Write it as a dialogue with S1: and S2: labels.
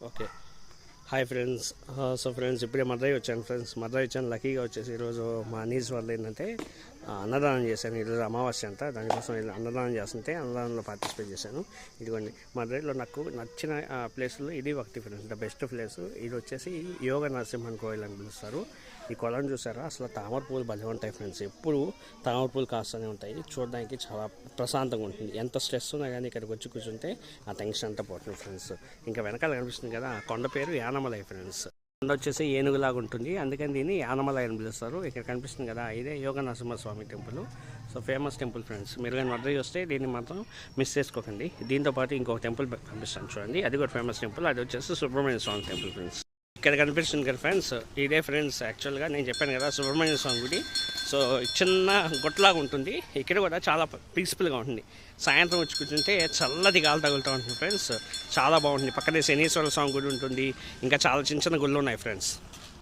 S1: Okay. Hi friends. So friends ఇప్పుడే మదురై వచ్చాను friends. Madurai వచ్చాను. లక్కీగా వచ్చేసి ఈరోజు మా నీస్ వల్ల ఏంటంటే అన్నదానం చేశాను. ఈరోజు అమావాస్య అంతా, దానికోసం అన్నదానం చేస్తుంటే అన్నదానంలో పార్టిసిపేట్ చేశాను. ఇదిగోండి మదురైలో నాకు నచ్చిన ప్లేస్లో ఇది ఒకటి ఫ్రెండ్స్, ద బెస్ట్ ప్లేస్. ఇది వచ్చేసి యోగ నరసింహన్ కోయిల్ అని పిలుస్తారు. ఈ కొలను చూసారా, అసలు తామర పూలు భలే ఉంటాయి ఫ్రెండ్స్. ఎప్పుడు తామర పూలు కాస్తూనే ఉంటాయి. చూడడానికి చాలా ప్రశాంతంగా ఉంటుంది. ఎంత స్ట్రెస్ ఉన్నా కానీ ఇక్కడికి వచ్చి కూర్చుంటే ఆ టెన్షన్ అంతా పోతుంది ఫ్రెండ్స్. ఇంకా వెనకాల కనిపిస్తుంది కదా, ఆ కొండ పేరు యానమలై ఫ్రెండ్స్. కొండ వచ్చేసి ఏనుగులాగా ఉంటుంది, అందుకని దీన్ని యానమలై అని పిలుస్తారు. ఇక్కడ కనిపిస్తుంది కదా, ఇదే Yoga Narasimhaswamy temple. So famous temple friends. మీరు కానీ మదురై వస్తే దీన్ని మాత్రం మిస్ చేసుకోకండి. దీంతో పాటు ఇంకొక టెంపుల్ కనిపిస్తాను చూడండి, అది కూడా ఫేమస్ టెంపుల్. అది వచ్చేసి సుబ్రహ్మణ్య స్వామి టెంపుల్ ఫ్రెండ్స్. ఇక్కడ కనిపిస్తుంది కదా ఫ్రెండ్స్, ఇదే ఫ్రెండ్స్. యాక్చువల్గా నేను చెప్పాను కదా సుబ్రహ్మణ్య స్వామి గుడి. సో చిన్న గొట్టలాగా ఉంటుంది. ఇక్కడ కూడా చాలా పీస్ఫుల్గా ఉంటుంది. సాయంత్రం వచ్చి కూర్చుంటే చల్లటి గాలి తగులుతూ ఉంటుంది ఫ్రెండ్స్. చాలా బాగుంటుంది. పక్కనే శనీశ్వర స్వామి గుడి ఉంటుంది. ఇంకా చాలా చిన్న చిన్న గుళ్ళు ఉన్నాయి ఫ్రెండ్స్.